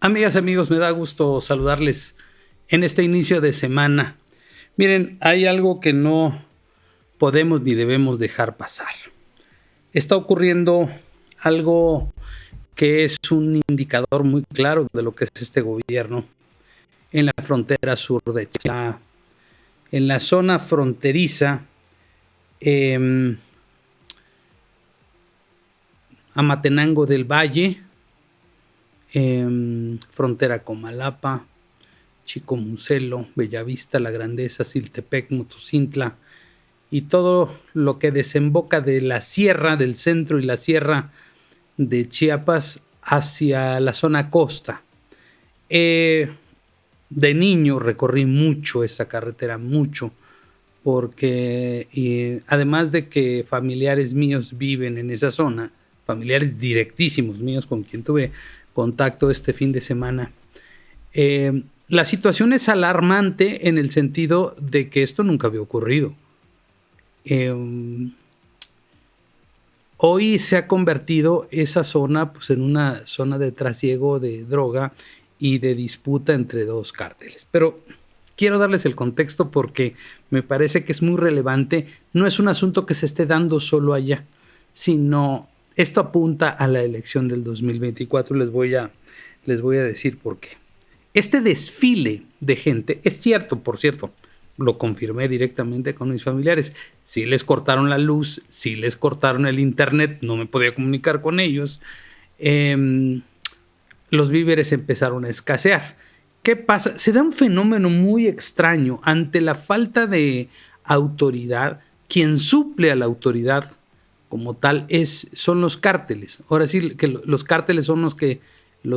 Amigas, amigos, me da gusto saludarles en este inicio de semana. Miren, hay algo que no podemos ni debemos dejar pasar. Está ocurriendo algo que es un indicador muy claro de lo que es este gobierno en la frontera sur de Chile. En la zona fronteriza, Amatenango del Valle, frontera con Malapa, Chicomucelo, Bellavista, La Grandeza, Siltepec, Motocintla y todo lo que desemboca de la sierra del centro y la sierra de Chiapas hacia la zona costa. De niño recorrí mucho esa carretera, mucho, porque además de que familiares míos viven en esa zona, familiares directísimos míos con quien tuve contacto este fin de semana, la situación es alarmante en el sentido de que esto nunca había ocurrido. Hoy se ha convertido esa zona pues, en una zona de trasiego de droga y de disputa entre dos cárteles. Pero quiero darles el contexto porque me parece que es muy relevante. No es un asunto que se esté dando solo allá, sino esto apunta a la elección del 2024. Les voy a decir por qué. Este desfile de gente, es cierto, por cierto, lo confirmé directamente con mis familiares. Sí les cortaron la luz, sí les cortaron el internet, no me podía comunicar con ellos. Los víveres empezaron a escasear. ¿Qué pasa? Se da un fenómeno muy extraño ante la falta de autoridad. Quien suple a la autoridad como tal son los cárteles. Ahora sí que los cárteles son los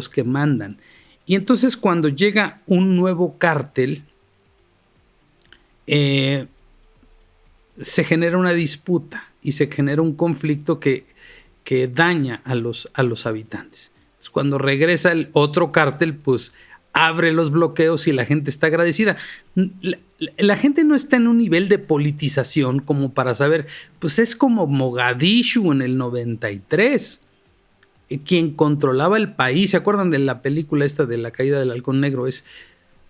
que mandan. Y entonces cuando llega un nuevo cártel, se genera una disputa y se genera un conflicto que daña a los habitantes. Entonces, cuando regresa el otro cártel, pues abre los bloqueos y la gente está agradecida. La gente no está en un nivel de politización como para saber, pues es como Mogadishu en el 93. Quien controlaba el país, ¿se acuerdan de la película esta de la caída del halcón negro?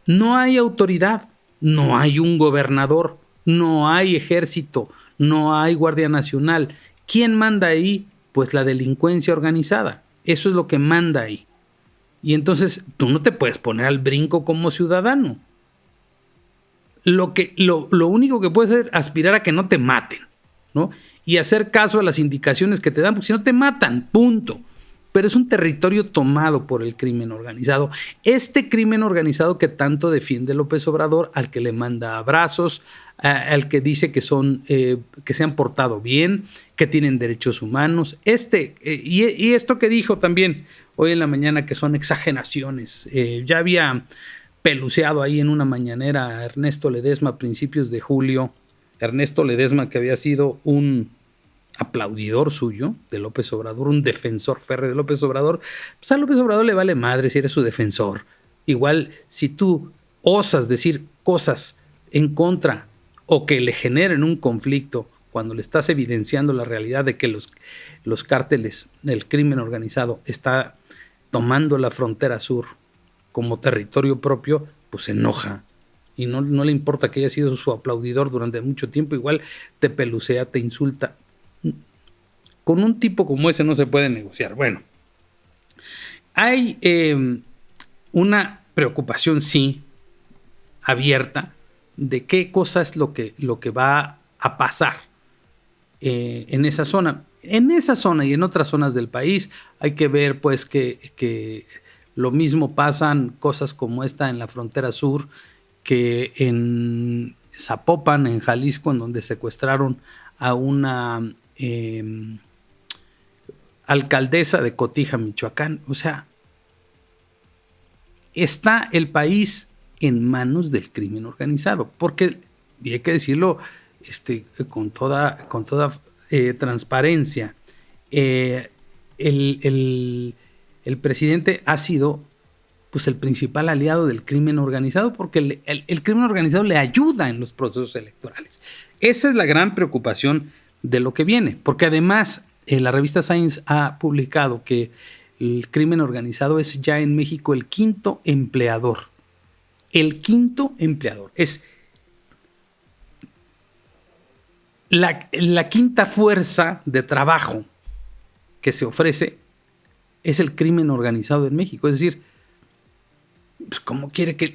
No hay autoridad, no hay un gobernador, no hay ejército, no hay Guardia Nacional. ¿Quién manda ahí? Pues la delincuencia organizada. Eso es lo que manda ahí. Y entonces tú no te puedes poner al brinco como ciudadano. Lo único que puedes hacer es aspirar a que no te maten, ¿no? Y hacer caso a las indicaciones que te dan, porque si no te matan, punto. Pero es un territorio tomado por el crimen organizado. Este crimen organizado que tanto defiende López Obrador, al que le manda abrazos, al que dice que se han portado bien, que tienen derechos humanos. Y esto que dijo también hoy en la mañana, que son exageraciones. Ya había peluceado ahí en una mañanera a Ernesto Ledesma a principios de julio. Ernesto Ledesma, que había sido un aplaudidor suyo de López Obrador, un defensor férreo de López Obrador. Pues a López Obrador le vale madre si eres su defensor. Igual, si tú osas decir cosas en contra o que le generen un conflicto cuando le estás evidenciando la realidad de que los cárteles, el crimen organizado, está tomando la frontera sur como territorio propio, pues se enoja. Y no le importa que haya sido su aplaudidor durante mucho tiempo, igual te pelucea, te insulta. Con un tipo como ese no se puede negociar. Bueno, hay una preocupación, sí, abierta, de qué cosa es lo que va a pasar en esa zona. En esa zona y en otras zonas del país hay que ver pues que lo mismo pasan cosas como esta en la frontera sur, que en Zapopan, en Jalisco, en donde secuestraron a una alcaldesa de Cotija, Michoacán. O sea, está el país en manos del crimen organizado, porque, y hay que decirlo con toda transparencia, el presidente ha sido pues el principal aliado del crimen organizado, porque el crimen organizado le ayuda en los procesos electorales. Esa es la gran preocupación de lo que viene, porque además la revista Science ha publicado que el crimen organizado es ya en México el quinto empleador. El quinto empleador. Es la quinta fuerza de trabajo que se ofrece es el crimen organizado en México. Es decir, pues, ¿cómo quiere que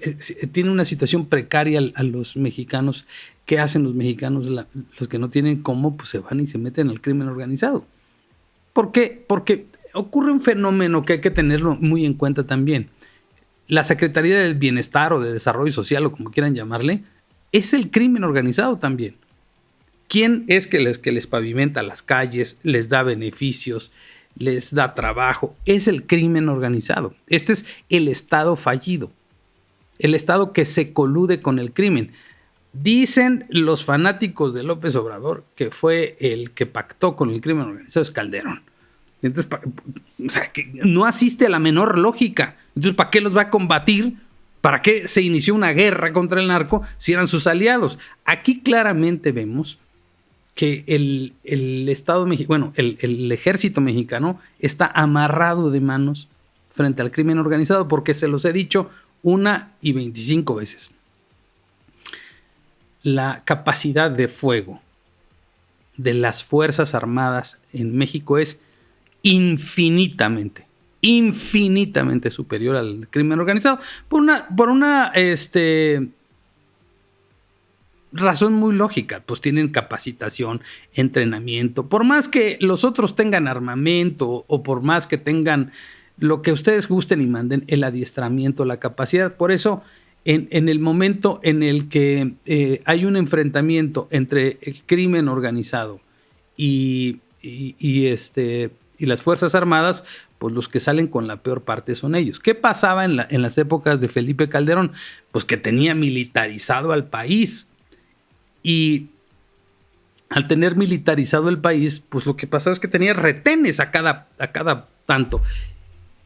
tiene una situación precaria a los mexicanos? ¿Qué hacen los mexicanos? Los que no tienen cómo, pues se van y se meten al crimen organizado. ¿Por qué? Porque ocurre un fenómeno que hay que tenerlo muy en cuenta también. La Secretaría del Bienestar o de Desarrollo Social, o como quieran llamarle, es el crimen organizado también. ¿Quién es que les pavimenta las calles, les da beneficios, les da trabajo? Es el crimen organizado. Este es el Estado fallido, el Estado que se colude con el crimen. Dicen los fanáticos de López Obrador que fue el que pactó con el crimen organizado, es Calderón. Entonces, o sea, que no asiste a la menor lógica. Entonces, ¿para qué los va a combatir? ¿Para qué se inició una guerra contra el narco si eran sus aliados? Aquí claramente vemos que el Estado mexicano, bueno, el ejército mexicano está amarrado de manos frente al crimen organizado, porque se los he dicho 1:25 veces. La capacidad de fuego de las Fuerzas Armadas en México es infinitamente superior al crimen organizado por una razón muy lógica. Pues tienen capacitación, entrenamiento, por más que los otros tengan armamento o por más que tengan lo que ustedes gusten y manden, el adiestramiento, la capacidad. Por eso en el momento en el que hay un enfrentamiento entre el crimen organizado y las Fuerzas Armadas, pues los que salen con la peor parte son ellos. ¿Qué pasaba en las épocas de Felipe Calderón? Pues que tenía militarizado al país. Y al tener militarizado el país, pues lo que pasaba es que tenía retenes a cada tanto.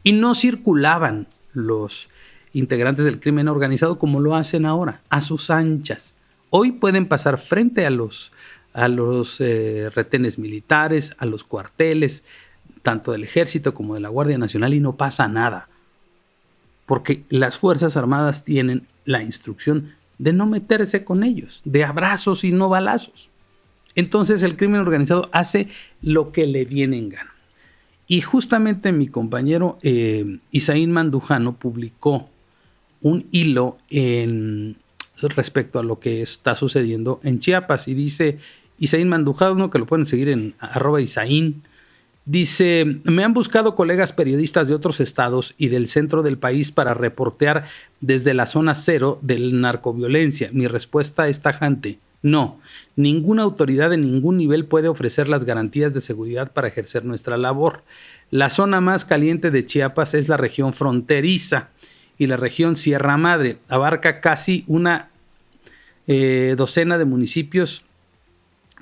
Y no circulaban los integrantes del crimen organizado como lo hacen ahora, a sus anchas. Hoy pueden pasar frente a los retenes militares, a los cuarteles, tanto del Ejército como de la Guardia Nacional, y no pasa nada. Porque las Fuerzas Armadas tienen la instrucción de no meterse con ellos, de abrazos y no balazos. Entonces el crimen organizado hace lo que le viene en gana. Y justamente mi compañero Isaín Mandujano publicó un hilo respecto a lo que está sucediendo en Chiapas, y dice Isaín Mandujano, que lo pueden seguir en @Isaín, dice: me han buscado colegas periodistas de otros estados y del centro del país para reportear desde la zona cero de la narcoviolencia. Mi respuesta es tajante: no, ninguna autoridad de ningún nivel puede ofrecer las garantías de seguridad para ejercer nuestra labor. La zona más caliente de Chiapas es la región fronteriza y la región Sierra Madre. Abarca casi una docena de municipios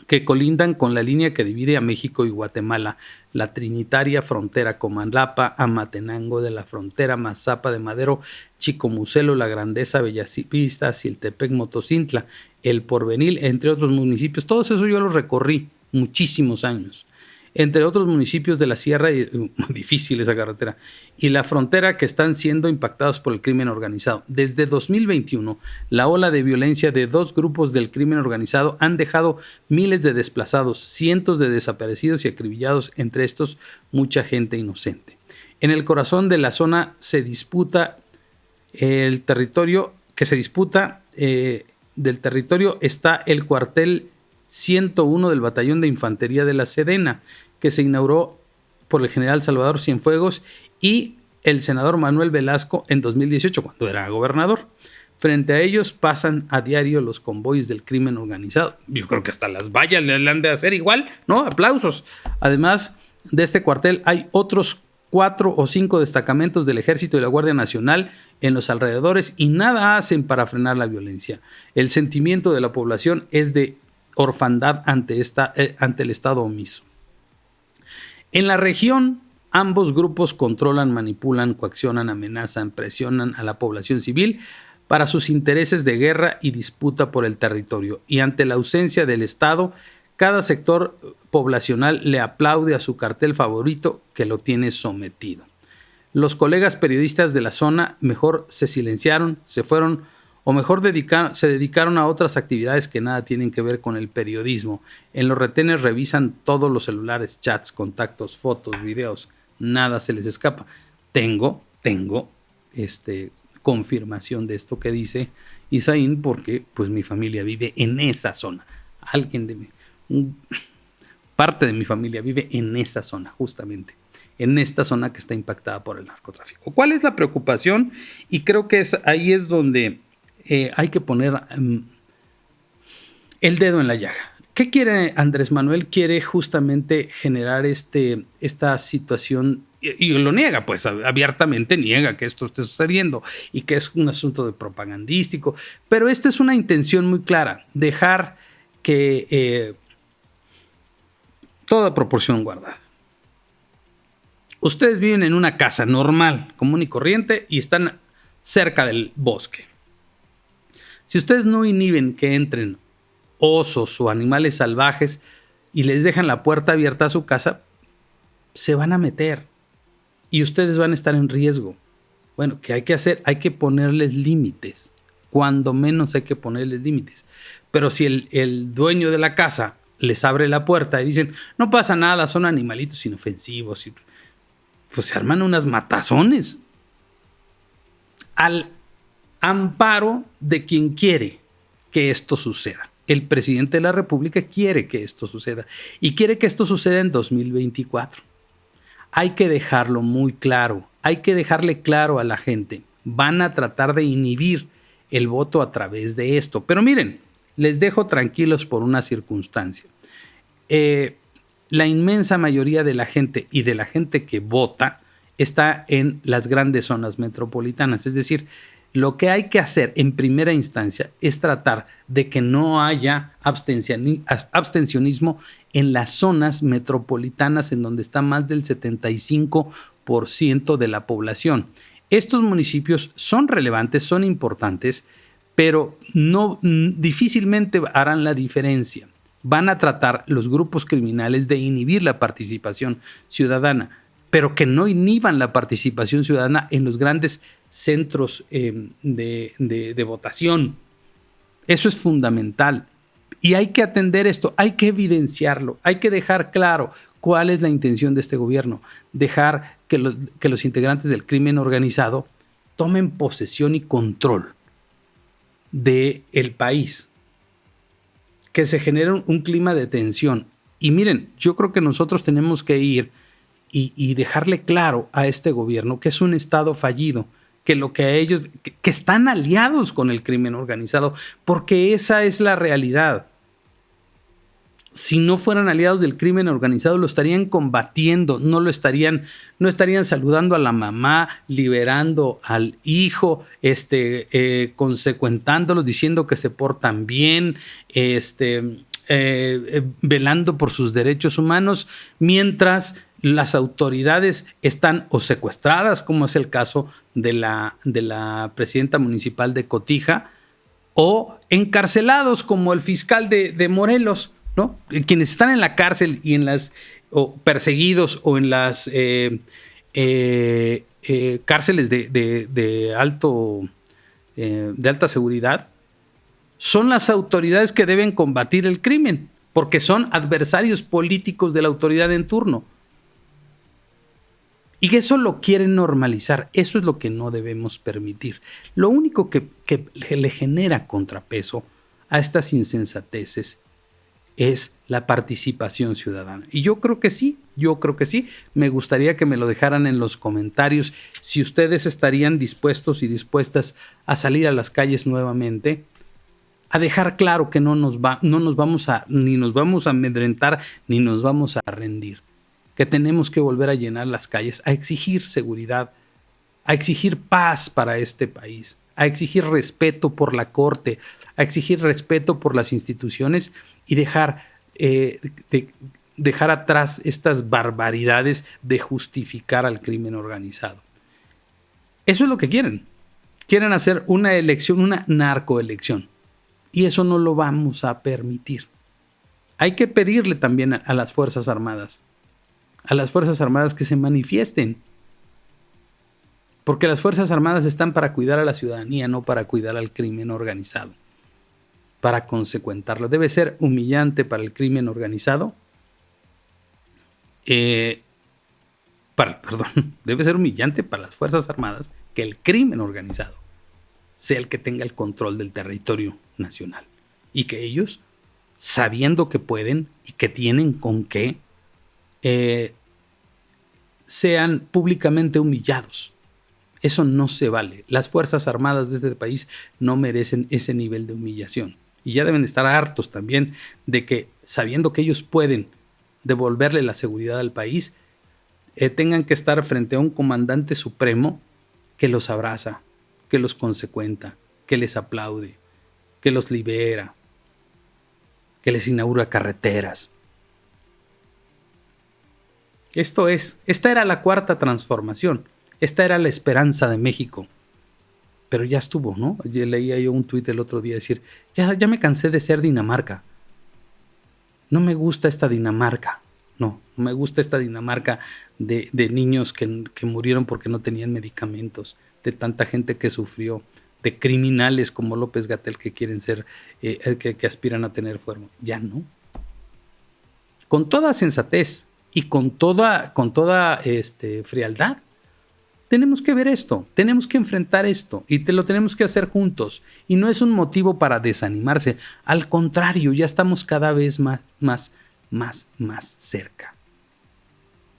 que colindan con la línea que divide a México y Guatemala, la trinitaria frontera Comalapa, Amatenango de la Frontera, Mazapa de Madero, Chicomucelo, La Grandeza, Bellavista, Siltepec, Motocintla, El Porvenir, entre otros municipios. Todo eso yo lo recorrí muchísimos años. Entre otros municipios de la sierra, difícil esa carretera, y la frontera, que están siendo impactados por el crimen organizado. Desde 2021, la ola de violencia de dos grupos del crimen organizado han dejado miles de desplazados, cientos de desaparecidos y acribillados, entre estos mucha gente inocente. En el corazón de la zona se disputa el territorio, del territorio está el cuartel 101 del Batallón de Infantería de la Sedena, que se inauguró por el general Salvador Cienfuegos y el senador Manuel Velasco en 2018, cuando era gobernador. Frente a ellos pasan a diario los convoyes del crimen organizado. Yo creo que hasta las vallas le han de hacer igual, ¿no? Aplausos. Además de este cuartel, hay otros 4 o 5 destacamentos del Ejército y la Guardia Nacional en los alrededores y nada hacen para frenar la violencia. El sentimiento de la población es de orfandad ante el Estado omiso. En la región, ambos grupos controlan, manipulan, coaccionan, amenazan, presionan a la población civil para sus intereses de guerra y disputa por el territorio. Y ante la ausencia del Estado, cada sector poblacional le aplaude a su cartel favorito, que lo tiene sometido. Los colegas periodistas de la zona mejor se silenciaron, se fueron o mejor se dedicaron a otras actividades que nada tienen que ver con el periodismo. En los retenes revisan todos los celulares, chats, contactos, fotos, videos, nada se les escapa. Tengo confirmación de esto que dice Isaín, porque pues mi familia vive en esa zona. Parte de mi familia vive en esa zona, justamente, en esta zona que está impactada por el narcotráfico. ¿Cuál es la preocupación? Y creo que ahí es donde hay que poner el dedo en la llaga. ¿Qué quiere Andrés Manuel? Quiere justamente generar esta situación, y lo niega, pues abiertamente niega que esto esté sucediendo y que es un asunto de propagandístico, pero esta es una intención muy clara, dejar que toda proporción guardada. Ustedes viven en una casa normal, común y corriente, y están cerca del bosque. Si ustedes no inhiben que entren osos o animales salvajes y les dejan la puerta abierta a su casa, se van a meter y ustedes van a estar en riesgo. Bueno, ¿qué hay que hacer? Hay que ponerles límites. Cuando menos hay que ponerles límites. Pero si el dueño de la casa les abre la puerta y dicen, no pasa nada, son animalitos inofensivos, pues se arman unas matazones al amparo de quien quiere que esto suceda. El presidente de la República quiere que esto suceda y quiere que esto suceda en 2024. Hay que dejarlo muy claro, hay que dejarle claro a la gente. Van a tratar de inhibir el voto a través de esto. Pero miren, les dejo tranquilos por una circunstancia. La inmensa mayoría de la gente y de la gente que vota está en las grandes zonas metropolitanas. Es decir, lo que hay que hacer en primera instancia es tratar de que no haya abstencionismo en las zonas metropolitanas en donde está más del 75% de la población. Estos municipios son relevantes, son importantes, pero difícilmente harán la diferencia. Van a tratar los grupos criminales de inhibir la participación ciudadana, pero que no inhiban la participación ciudadana en los grandes centros de votación. Eso es fundamental. Y hay que atender esto, hay que evidenciarlo, hay que dejar claro cuál es la intención de este gobierno. Dejar que los integrantes del crimen organizado tomen posesión y control del país. Que se genere un clima de tensión. Y miren, yo creo que nosotros tenemos que ir y dejarle claro a este gobierno que es un Estado fallido, que lo que a ellos, que están aliados con el crimen organizado, porque esa es la realidad. Si no fueran aliados del crimen organizado, lo estarían combatiendo, no estarían saludando a la mamá, liberando al hijo, consecuentándolos, diciendo que se portan bien, velando por sus derechos humanos, mientras las autoridades están o secuestradas, como es el caso de la presidenta municipal de Cotija, o encarcelados como el fiscal de Morelos, ¿no? Quienes están en la cárcel y perseguidos o en las cárceles de alta seguridad, son las autoridades que deben combatir el crimen, porque son adversarios políticos de la autoridad en turno. Y eso lo quieren normalizar. Eso es lo que no debemos permitir. Lo único que le genera contrapeso a estas insensateces es la participación ciudadana. Y yo creo que sí. Me gustaría que me lo dejaran en los comentarios si ustedes estarían dispuestos y dispuestas a salir a las calles nuevamente, a dejar claro que no nos vamos a amedrentar ni nos vamos a rendir. Que tenemos que volver a llenar las calles, a exigir seguridad, a exigir paz para este país, a exigir respeto por la Corte, a exigir respeto por las instituciones y dejar atrás estas barbaridades de justificar al crimen organizado. Eso es lo que quieren. Quieren hacer una elección, una narcoelección. Y eso no lo vamos a permitir. Hay que pedirle también a las Fuerzas Armadas que se manifiesten, Porque las Fuerzas Armadas están para cuidar a la ciudadanía, no para cuidar al crimen organizado, para consecuentarlo. Debe ser humillante para el crimen organizado. Debe ser humillante para las Fuerzas Armadas que el crimen organizado sea el que tenga el control del territorio nacional. Y que ellos, sabiendo que pueden y que tienen con qué, sean públicamente humillados. Eso no se vale. Las Fuerzas Armadas de este país no merecen ese nivel de humillación. Y ya deben estar hartos también de que, sabiendo que ellos pueden devolverle la seguridad al país, tengan que estar frente a un comandante supremo que los abraza, que los consecuenta, que les aplaude, que los libera, que les inaugura carreteras. Esta era la cuarta transformación. Esta era la esperanza de México. Pero ya estuvo, ¿no? Leía yo un tuit el otro día decir, ya me cansé de ser Dinamarca. No me gusta esta Dinamarca. No me gusta esta Dinamarca de niños que murieron porque no tenían medicamentos, de tanta gente que sufrió, de criminales como López-Gatell que quieren ser, que aspiran a tener fuero. Ya no. Con toda sensatez y con toda frialdad, tenemos que ver esto, tenemos que enfrentar esto y lo tenemos que hacer juntos. Y no es un motivo para desanimarse. Al contrario, ya estamos cada vez más cerca.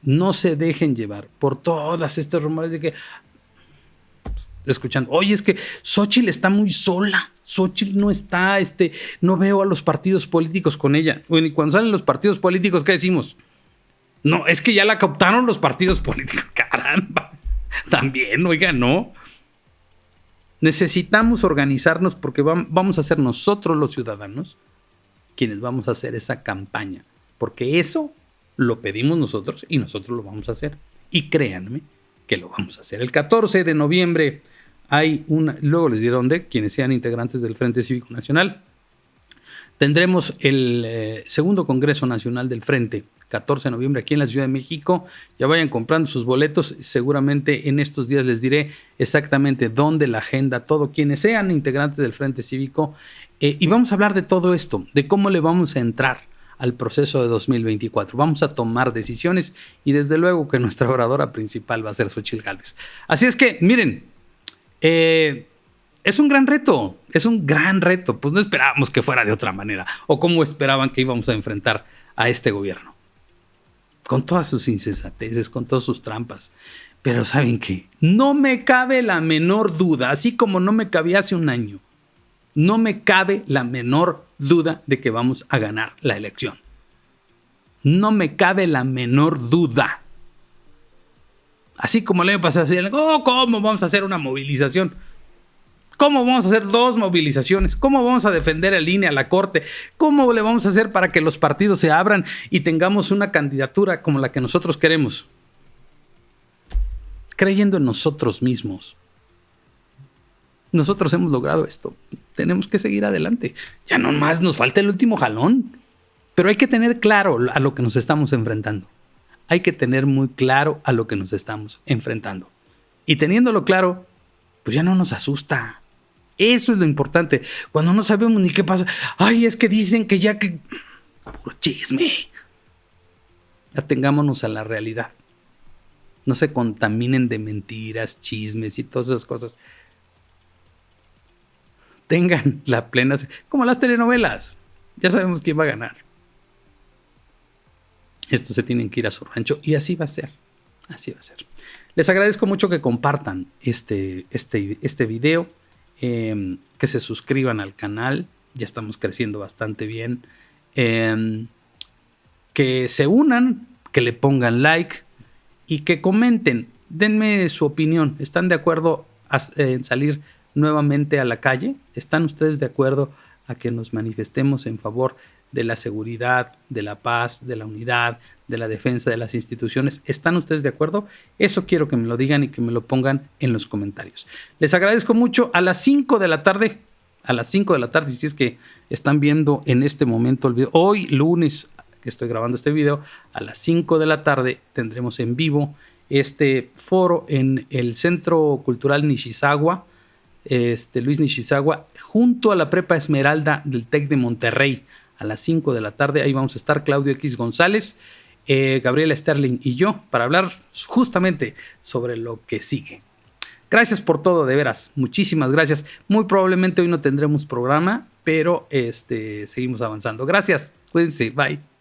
No se dejen llevar por todas estas rumores de que, escuchando, oye, es que Xóchitl está muy sola. Xóchitl no está, no veo a los partidos políticos con ella. Bueno, y cuando salen los partidos políticos, ¿qué decimos? No, es que ya la captaron los partidos políticos. Caramba. También, oiga, no. Necesitamos organizarnos porque vamos a ser nosotros los ciudadanos quienes vamos a hacer esa campaña. Porque eso lo pedimos nosotros y nosotros lo vamos a hacer. Y créanme que lo vamos a hacer. El 14 de noviembre hay luego les diré dónde, quienes sean integrantes del Frente Cívico Nacional. Tendremos el segundo Congreso Nacional del Frente, 14 de noviembre aquí en la Ciudad de México. Ya vayan comprando sus boletos. Seguramente en estos días les diré exactamente dónde, la agenda, todo, quienes sean integrantes del Frente Cívico. Y vamos a hablar de todo esto, de cómo le vamos a entrar al proceso de 2024. Vamos a tomar decisiones y desde luego que nuestra oradora principal va a ser Xóchitl Gálvez. Así es que, miren, es un gran reto, pues no esperábamos que fuera de otra manera, o cómo esperaban que íbamos a enfrentar a este gobierno, con todas sus insensateces, con todas sus trampas, pero ¿saben qué? No me cabe la menor duda, así como no me cabía hace un año, no me cabe la menor duda de que vamos a ganar la elección. No me cabe la menor duda. Así como el año pasado, ¿cómo vamos a hacer una movilización? ¿Cómo vamos a hacer 2 movilizaciones? ¿Cómo vamos a defender el INE a la Corte? ¿Cómo le vamos a hacer para que los partidos se abran y tengamos una candidatura como la que nosotros queremos? Creyendo en nosotros mismos. Nosotros hemos logrado esto. Tenemos que seguir adelante. Ya no más nos falta el último jalón. Pero hay que tener claro a lo que nos estamos enfrentando. Hay que tener muy claro a lo que nos estamos enfrentando. Y teniéndolo claro, pues ya no nos asusta. Eso es lo importante. Cuando no sabemos ni qué pasa. Ay, es que dicen que ya que... Puro chisme. Atengámonos a la realidad. No se contaminen de mentiras, chismes y todas esas cosas. Tengan la plena... Como las telenovelas. Ya sabemos quién va a ganar. Estos se tienen que ir a su rancho y así va a ser. Así va a ser. Les agradezco mucho que compartan este video, que se suscriban al canal. Ya estamos creciendo bastante bien. Que se unan, que le pongan like y que comenten. Denme su opinión. ¿Están de acuerdo en salir nuevamente a la calle? ¿Están ustedes de acuerdo a que nos manifestemos en favor de la seguridad, de la paz, de la unidad, de la defensa de las instituciones? ¿Están ustedes de acuerdo? Eso quiero que me lo digan y que me lo pongan en los comentarios. Les agradezco mucho. A las 5 de la tarde, si es que están viendo en este momento el video, hoy lunes que estoy grabando este video, a las 5 de la tarde tendremos en vivo este foro en el Centro Cultural Nishizawa, Luis Nishizawa, junto a la Prepa Esmeralda del TEC de Monterrey, a las 5 de la tarde. Ahí vamos a estar Claudio X González, Gabriela Sterling y yo para hablar justamente sobre lo que sigue. Gracias por todo, de veras. Muchísimas gracias. Muy probablemente hoy no tendremos programa, pero seguimos avanzando. Gracias. Cuídense. Bye.